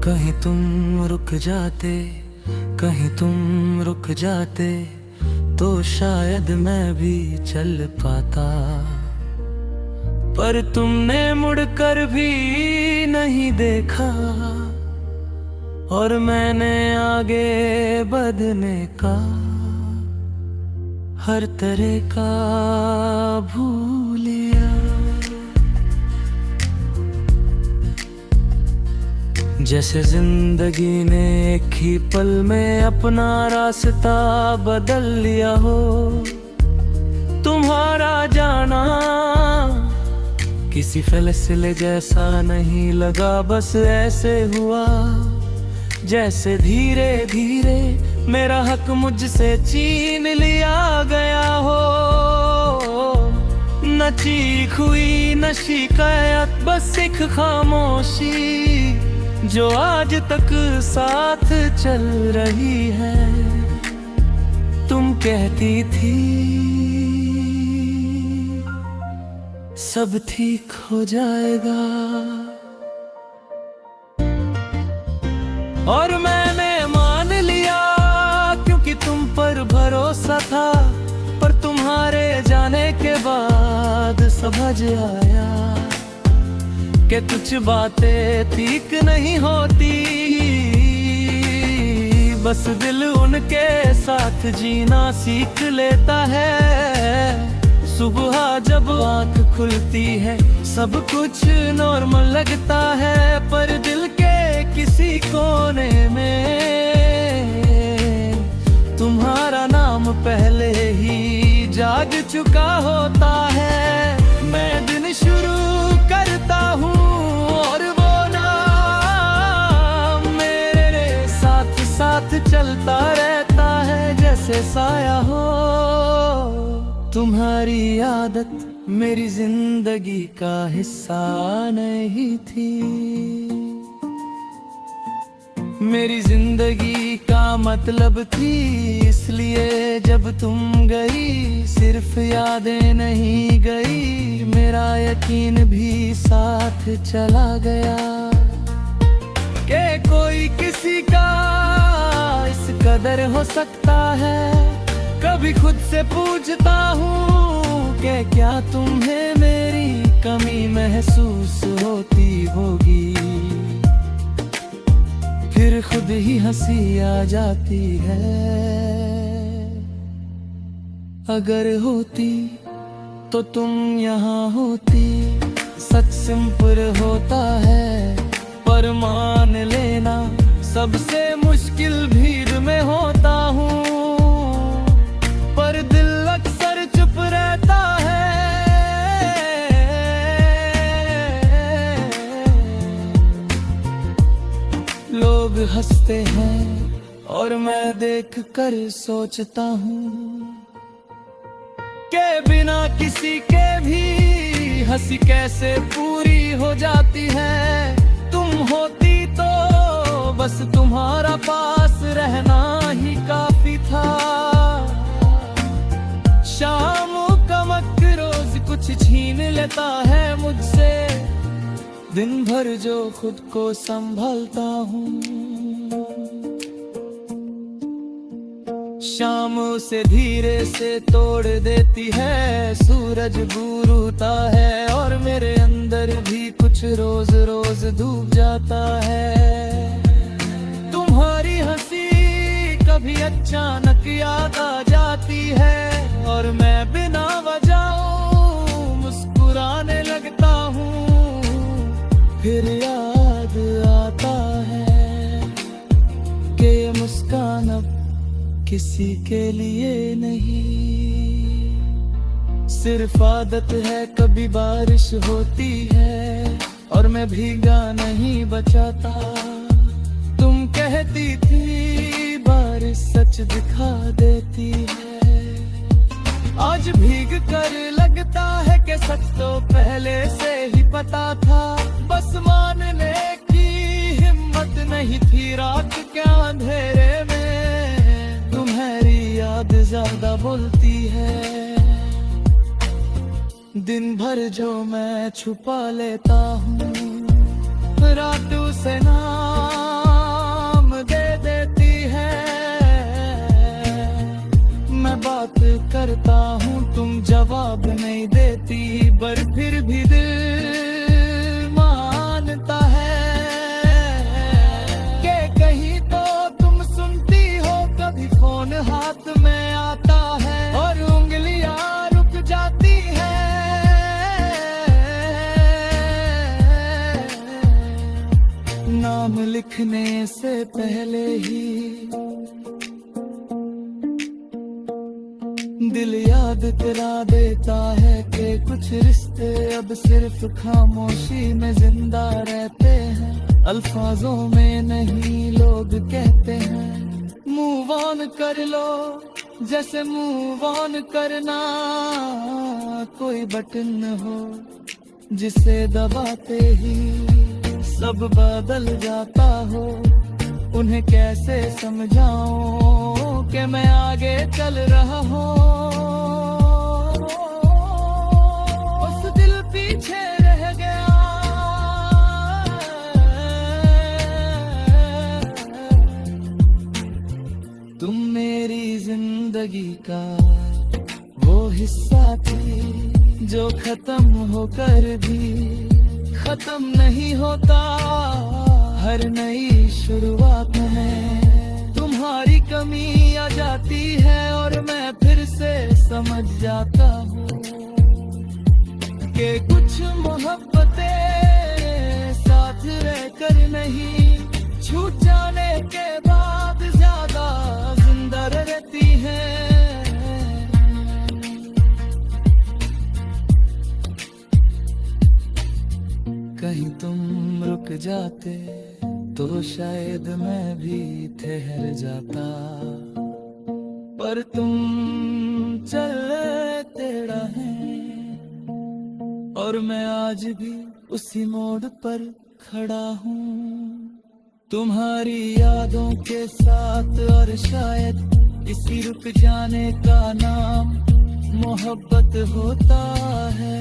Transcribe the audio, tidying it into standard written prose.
कहीं तुम रुक जाते, कहीं तुम रुक जाते तो शायद मैं भी चल पाता। पर तुमने मुड़कर भी नहीं देखा और मैंने आगे बढ़ने का हर तरह का भूल लिया। जैसे जिंदगी ने एक ही पल में अपना रास्ता बदल लिया हो। तुम्हारा जाना किसी फैसले जैसा नहीं लगा, बस ऐसे हुआ जैसे धीरे धीरे मेरा हक मुझसे छीन लिया गया हो। न चीख हुई न शिकायत, बस एक खामोशी जो आज तक साथ चल रही है। तुम कहती थी सब ठीक हो जाएगा और मैंने मान लिया क्योंकि तुम पर भरोसा था। पर तुम्हारे जाने के बाद समझ आया कि कुछ बातें ठीक नहीं होती, बस दिल उनके साथ जीना सीख लेता है। सुबह जब आँख खुलती है सब कुछ नॉर्मल लगता है, पर दिल के किसी कोने में तुम्हारा नाम पहले ही जाग चुका होता है। मैं दिन शुरू करता हूँ और वो नाम मेरे साथ साथ चलता रहता है जैसे साया हो। तुम्हारी आदत मेरी जिंदगी का हिस्सा नहीं थी, मेरी जिंदगी का मतलब थी। इसलिए जब तुम गई सिर्फ यादें नहीं गई, मेरा यकीन भी साथ चला गया कि कोई किसी का इस कदर हो सकता है। कभी खुद से पूछता हूँ कि क्या तुम्हें मेरी कमी महसूस होती होगी, फिर खुद ही हंसी आ जाती है। अगर होती तो तुम यहाँ होती, सच सिंपल होता है पर मान लेना सबसे मुश्किल भीड़ में होता हूँ। पर दिल अक्सर चुप रहता है, लोग हंसते हैं और मैं देखकर सोचता हूँ कि बिना किसी के भी हंसी कैसे पूरी हो जाती है। तुम होती तो बस तुम्हारा पास रहना ही काफी था। शाम का वक्त रोज कुछ छीन लेता है मुझसे, दिन भर जो खुद को संभालता हूँ। शाम से धीरे से तोड़ देती है, सूरज घूरता है और मेरे अंदर भी कुछ रोज रोज डूब जाता है। तुम्हारी हंसी कभी अचानक याद आ जाती है और मैं बिना वजह मुस्कुराने लगता हूँ। फिर याद आता है कि ये मुस्कान अब किसी के लिए नहीं, सिर्फ आदत है। कभी बारिश होती है और मैं भीगा नहीं बचाता। तुम कहती थी बारिश सच दिखा देती है, आज भीग कर लगता है कि सच तो पहले से ही पता था। बस मानने की हिम्मत नहीं थी रात के अंधेरे में। तुम्हारी याद ज्यादा बोलती है, दिन भर जो मैं छुपा लेता हूँ रात उसे ना करता हूँ तुम जवाब नहीं देती, पर फिर भी दिल मानता है कि कहीं तो तुम सुनती हो। कभी फोन हाथ में आता है और उंगलियां रुक जाती है। नाम लिखने से पहले ही दिल याद करा देता है कि कुछ रिश्ते अब सिर्फ खामोशी में जिंदा रहते हैं, अल्फाजों में नहीं लोग कहते हैं। मूव ऑन कर लो जैसे मूव ऑन करना कोई बटन हो जिसे दबाते ही सब बदल जाता हो। उन्हें कैसे समझाऊं कि मैं आगे चल रहा हूँ, उस दिल पीछे रह गया। तुम मेरी जिंदगी का वो हिस्सा थी जो खत्म होकर भी खत्म नहीं होता। हर नई शुरुआत में तुम्हारी कमी आ जाती है और मैं फिर से समझ जाता हूँ कि कुछ मोहब्बतें साथ रहकर नहीं, छूट जाने के बाद ज्यादा जिंदा रहती हैं। कहीं तुम रुक जाते तो शायद मैं भी ठहर जाता, पर तुम चलते रहे और मैं आज भी उसी मोड़ पर खड़ा हूँ, तुम्हारी यादों के साथ। और शायद इसी रुक जाने का नाम मोहब्बत होता है।